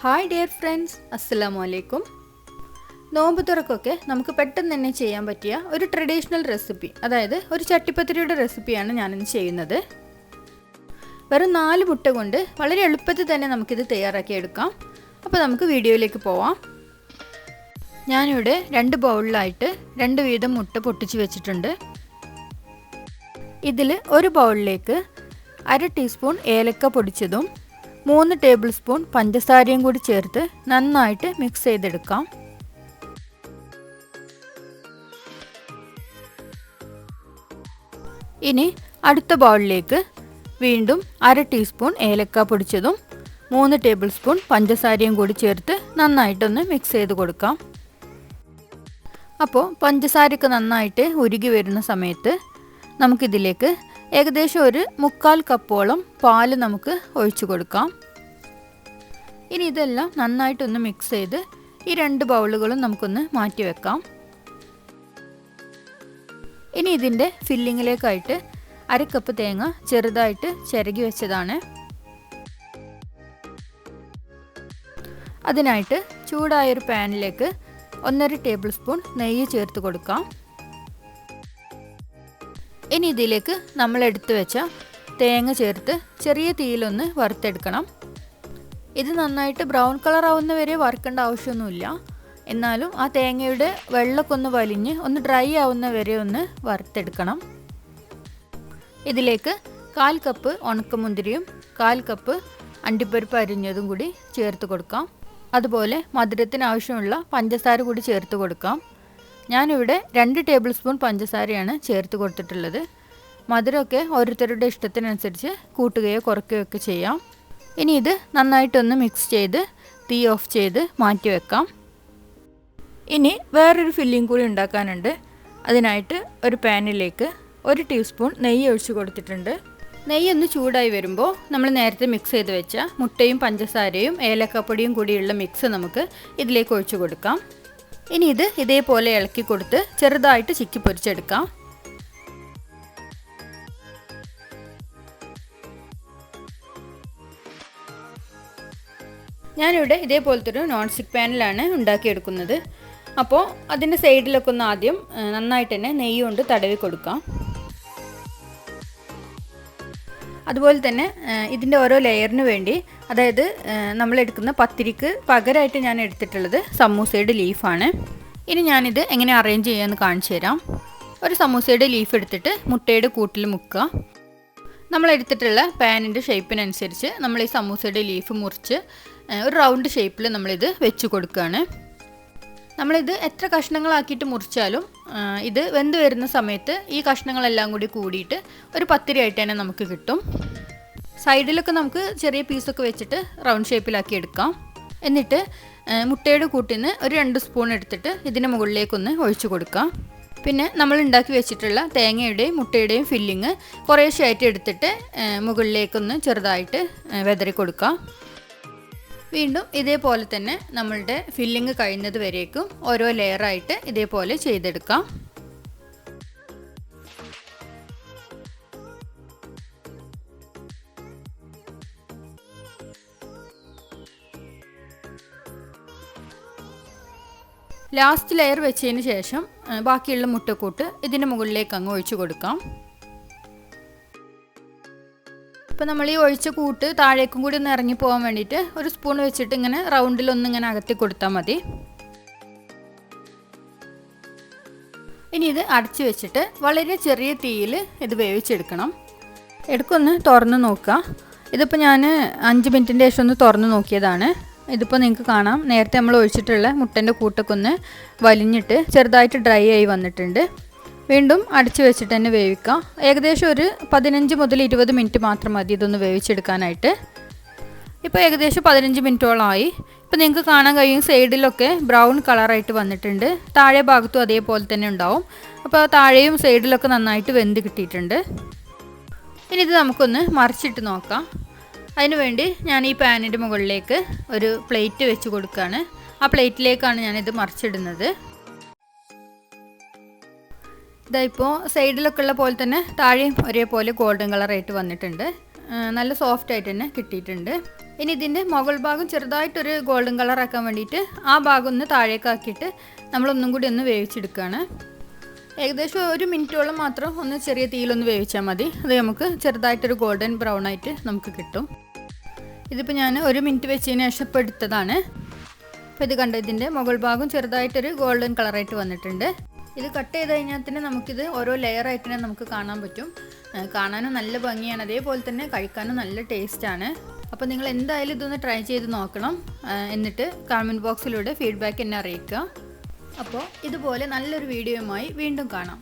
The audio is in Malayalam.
ഹായ് ഡിയർ ഫ്രണ്ട്സ്, അസ്സലാമു അലൈക്കും. നോമ്പ് തുറക്കൊക്കെ നമുക്ക് പെട്ടെന്ന് തന്നെ ചെയ്യാൻ പറ്റിയ ഒരു ട്രഡീഷണൽ റെസിപ്പി, അതായത് ഒരു ചട്ടിപ്പത്തിരിയുടെ റെസിപ്പിയാണ് ഞാനിന്ന് ചെയ്യുന്നത്. വെറും 4 മുട്ട കൊണ്ട് വളരെ എളുപ്പത്തിൽ തന്നെ നമുക്കിത് തയ്യാറാക്കിയെടുക്കാം. അപ്പോൾ നമുക്ക് വീഡിയോയിലേക്ക് പോവാം. ഞാനിവിടെ 2 ബൗളിലായിട്ട് 2 വീതം മുട്ട പൊട്ടിച്ച് വെച്ചിട്ടുണ്ട്. ഇതിൽ ഒരു ബൗളിലേക്ക് 1/2 ടീസ്പൂൺ ഏലക്ക പൊടിച്ചതും 3 ടേബിൾ സ്പൂൺ പഞ്ചസാരയും കൂടി ചേർത്ത് നന്നായിട്ട് മിക്സ് ചെയ്തെടുക്കാം. ഇനി അടുത്ത ബൗളിലേക്ക് വീണ്ടും 1/2 ടീസ്പൂൺ ഏലക്ക പൊടിച്ചതും 3 ടേബിൾ സ്പൂൺ പഞ്ചസാരയും കൂടി ചേർത്ത് നന്നായിട്ടൊന്ന് മിക്സ് ചെയ്ത് കൊടുക്കാം. അപ്പോൾ പഞ്ചസാരയൊക്കെ നന്നായിട്ട് ഉരുകി വരുന്ന സമയത്ത് നമുക്കിതിലേക്ക് ഏകദേശം ഒരു 1/4 കപ്പോളം പാല് നമുക്ക് ഒഴിച്ചു കൊടുക്കാം. ഇനി ഇതെല്ലാം നന്നായിട്ടൊന്ന് മിക്സ് ചെയ്ത് ഈ 2 ബൗളുകളും നമുക്കൊന്ന് മാറ്റി വെക്കാം. ഇനി ഇതിൻ്റെ ഫില്ലിങ്ങിലേക്കായിട്ട് 1/2 കപ്പ് തേങ്ങ ചെറുതായിട്ട് ചിരകി വെച്ചതാണ്. അതിനായിട്ട് ചൂടായൊരു പാനിലേക്ക് 1.5 ടേബിൾ സ്പൂൺ നെയ്യ് ചേർത്ത് കൊടുക്കാം. ഇനി ഇതിലേക്ക് നമ്മൾ എടുത്തു വെച്ച തേങ്ങ ചേർത്ത് ചെറിയ തീയിലൊന്ന് വറുത്തെടുക്കണം. ഇത് നന്നായിട്ട് ബ്രൗൺ കളർ ആവുന്ന വരെ വറുക്കേണ്ട ആവശ്യമൊന്നുമില്ല. എന്നാലും ആ തേങ്ങയുടെ വെള്ളമൊക്കെ ഒന്ന് വലിഞ്ഞ് ഒന്ന് ഡ്രൈ ആവുന്ന വരെ ഒന്ന് വറുത്തെടുക്കണം. ഇതിലേക്ക് 1/4 കപ്പ് ഉണക്കമുന്തിരിയും 1/4 കപ്പ് അണ്ടിപ്പരിപ്പ് അരിഞ്ഞതും കൂടി ചേർത്ത് കൊടുക്കാം. അതുപോലെ മധുരത്തിന് ആവശ്യമുള്ള പഞ്ചസാര കൂടി ചേർത്ത് കൊടുക്കാം. ഞാനിവിടെ 2 ടേബിൾ സ്പൂൺ പഞ്ചസാരയാണ് ചേർത്ത് കൊടുത്തിട്ടുള്ളത്. മധുരമൊക്കെ ഓരോരുത്തരുടെ ഇഷ്ടത്തിനനുസരിച്ച് കൂട്ടുകയോ കുറയ്ക്കുകയോ ഒക്കെ ചെയ്യാം. ഇനി ഇത് നന്നായിട്ടൊന്ന് മിക്സ് ചെയ്ത് തീ ഓഫ് ചെയ്ത് മാറ്റി വെക്കാം. ഇനി വേറൊരു ഫില്ലിംഗ് കൂടി ഉണ്ടാക്കാനുണ്ട്. അതിനായിട്ട് ഒരു പാനിലേക്ക് 1 ടീസ്പൂൺ നെയ്യ് ഒഴിച്ച് കൊടുത്തിട്ടുണ്ട്. നെയ്യ് ഒന്ന് ചൂടായി വരുമ്പോൾ നമ്മൾ നേരത്തെ മിക്സ് ചെയ്ത് വെച്ച മുട്ടയും പഞ്ചസാരയും ഏലക്കപ്പൊടിയും കൂടിയുള്ള മിക്സ് നമുക്ക് ഇതിലേക്ക് ഒഴിച്ചു കൊടുക്കാം. ഇനി ഇത് ഇതേപോലെ ഇളക്കി കൊടുത്ത് ചെറുതായിട്ട് ചിക്കി പൊരിച്ചെടുക്കാം. ഞാനിവിടെ ഇതേപോലത്തെ ഒരു നോൺ സ്റ്റിക്ക് പാനിലാണ് ഉണ്ടാക്കിയെടുക്കുന്നത്. അപ്പോൾ അതിൻ്റെ സൈഡിലൊക്കെ ഒന്ന് ആദ്യം നന്നായിട്ട് തന്നെ നെയ്യ് കൊണ്ട് തടവി കൊടുക്കാം. അതുപോലെ തന്നെ ഇതിൻ്റെ ഓരോ ലെയറിന് വേണ്ടി, അതായത് നമ്മളെടുക്കുന്ന പത്തിരിക്ക് പകരമായിട്ട് ഞാൻ എടുത്തിട്ടുള്ളത് സമൂസയുടെ ലീഫാണ്. ഇനി ഞാനിത് എങ്ങനെ അറേഞ്ച് ചെയ്യാമെന്ന് കാണിച്ചു തരാം. ഒരു സമൂസയുടെ ലീഫ് എടുത്തിട്ട് മുട്ടയുടെ കൂട്ടിൽ മുക്കുക. നമ്മളെടുത്തിട്ടുള്ള പാനിൻ്റെ ഷേപ്പിനനുസരിച്ച് നമ്മൾ ഈ സമൂസയുടെ ലീഫ് മുറിച്ച് ഒരു റൗണ്ട് ഷേപ്പിൽ നമ്മളിത് വെച്ച് കൊടുക്കുകയാണ്. നമ്മളിത് എത്ര കഷ്ണങ്ങളാക്കിയിട്ട് മുറിച്ചാലും ഇത് വെന്ത് വരുന്ന സമയത്ത് ഈ കഷ്ണങ്ങളെല്ലാം കൂടി കൂടിയിട്ട് ഒരു പത്തിരി ആയിട്ട് തന്നെ നമുക്ക് കിട്ടും. സൈഡിലൊക്കെ നമുക്ക് ചെറിയ പീസൊക്കെ വെച്ചിട്ട് റൗണ്ട് ഷേപ്പിലാക്കി എടുക്കാം. എന്നിട്ട് മുട്ടയുടെ കൂട്ടിൽ നിന്ന് ഒരു 2 സ്പൂൺ എടുത്തിട്ട് ഇതിൻ്റെ മുകളിലേക്കൊന്ന് ഒഴിച്ചു കൊടുക്കാം. പിന്നെ നമ്മൾ ഉണ്ടാക്കി വെച്ചിട്ടുള്ള തേങ്ങയുടെയും മുട്ടയുടെയും ഫില്ലിങ് കുറേശ്ശെയായിട്ട് എടുത്തിട്ട് മുകളിലേക്കൊന്ന് ചെറുതായിട്ട് വെതറി കൊടുക്കാം. വീണ്ടും ഇതേപോലെ തന്നെ നമ്മളുടെ ഫില്ലിങ് കഴിയുന്നത് വരേക്കും ഓരോ ലെയറായിട്ട് ഇതേപോലെ ചെയ്തെടുക്കാം. ലാസ്റ്റ് ലെയർ വെച്ചതിന് ശേഷം ബാക്കിയുള്ള മുട്ടക്കൂട്ട് ഇതിൻ്റെ മുകളിലേക്ക് അങ്ങ് ഒഴിച്ചു കൊടുക്കാം. ഇപ്പോൾ നമ്മൾ ഈ ഒഴിച്ച കൂട്ട് താഴേക്കും കൂടി ഒന്ന് ഇറങ്ങി പോകാൻ വേണ്ടിയിട്ട് ഒരു സ്പൂൺ വെച്ചിട്ട് ഇങ്ങനെ റൗണ്ടിലൊന്നിങ്ങനെ അകത്തി കൊടുത്താൽ മതി. ഇനി ഇത് അടച്ചു വെച്ചിട്ട് വളരെ ചെറിയ തീയിൽ ഇത് വേവിച്ചെടുക്കണം. എടുക്കൊന്ന് തുറന്ന് നോക്കുക. ഇതിപ്പോൾ ഞാൻ 5 മിനിറ്റിൻ്റെ ശേഷം ഒന്ന് തുറന്ന് നോക്കിയതാണ്. ഇതിപ്പോൾ നിങ്ങൾക്ക് കാണാം, നേരത്തെ നമ്മൾ ഒഴിച്ചിട്ടുള്ള മുട്ടൻ്റെ കൂട്ടൊക്കെ ഒന്ന് വലിഞ്ഞിട്ട് ചെറുതായിട്ട് ഡ്രൈ ആയി വന്നിട്ടുണ്ട്. വീണ്ടും അടച്ചു വെച്ചിട്ട് തന്നെ വേവിക്കാം. ഏകദേശം ഒരു 15 മുതൽ 20 മിനിറ്റ് മാത്രം മതി ഇതൊന്ന് വേവിച്ചെടുക്കാനായിട്ട്. ഇപ്പോൾ ഏകദേശം 15 മിനിറ്റോളമായി. ഇപ്പോൾ നിങ്ങൾക്ക് കാണാൻ കഴിയും സൈഡിലൊക്കെ ബ്രൗൺ കളറായിട്ട് വന്നിട്ടുണ്ട്. താഴെ ഭാഗത്തും അതേപോലെ തന്നെ ഉണ്ടാവും. അപ്പോൾ താഴെയും സൈഡിലൊക്കെ നന്നായിട്ട് വെന്ത് കിട്ടിയിട്ടുണ്ട്. ഇനി ഇത് നമുക്കൊന്ന് മറിച്ചിട്ട് നോക്കാം. അതിനുവേണ്ടി ഞാൻ ഈ പാനിൻ്റെ മുകളിലേക്ക് ഒരു പ്ലേറ്റ് വെച്ച് കൊടുക്കുകയാണ്. ആ പ്ലേറ്റിലേക്കാണ് ഞാനിത് മറിച്ചിടുന്നത്. ഇതാ ഇപ്പോൾ സൈഡിലൊക്കെ ഉള്ള പോലെ തന്നെ താഴെയും ഒരേപോലെ ഗോൾഡൻ കളറായിട്ട് വന്നിട്ടുണ്ട്. നല്ല സോഫ്റ്റ് ആയിട്ട് തന്നെ കിട്ടിയിട്ടുണ്ട്. ഇനി ഇതിൻ്റെ മുകൾ ഭാഗം ചെറുതായിട്ടൊരു ഗോൾഡൻ കളർ ആക്കാൻ വേണ്ടിയിട്ട് ആ ഭാഗം ഒന്ന് താഴേക്കാക്കിയിട്ട് നമ്മളൊന്നും കൂടി ഒന്ന് വേവിച്ചെടുക്കുകയാണ്. ഏകദേശം 1 മിനിറ്റോളം മാത്രം ഒന്ന് ചെറിയ തീയിലൊന്ന് വേവിച്ചാൽ മതി. അത് നമുക്ക് ചെറുതായിട്ടൊരു ഗോൾഡൻ ബ്രൗൺ ആയിട്ട് നമുക്ക് കിട്ടും. ഇതിപ്പോൾ ഞാൻ 1 മിനിറ്റ് വെച്ചതിന് ശേഷം ഇപ്പോൾ എടുത്തതാണ്. അപ്പോൾ ഇത് കണ്ടോ, ഇതിൻ്റെ മുകൾ ഭാഗം ചെറുതായിട്ടൊരു ഗോൾഡൻ കളറായിട്ട് വന്നിട്ടുണ്ട്. ഇത് കട്ട് ചെയ്ത് കഴിഞ്ഞാൽ തന്നെ നമുക്കിത് ഓരോ ലെയറായിട്ട് തന്നെ നമുക്ക് കാണാൻ പറ്റും. കാണാനും നല്ല ഭംഗിയാണ്, അതേപോലെ തന്നെ കഴിക്കാനും നല്ല ടേസ്റ്റാണ്. അപ്പോൾ നിങ്ങൾ എന്തായാലും ഇതൊന്ന് ട്രൈ ചെയ്ത് നോക്കണം. എന്നിട്ട് കമൻറ്റ് ബോക്സിലൂടെ ഫീഡ്ബാക്ക് എന്നെ അറിയിക്കുക. അപ്പോൾ ഇതുപോലെ നല്ലൊരു വീഡിയോയുമായി വീണ്ടും കാണാം.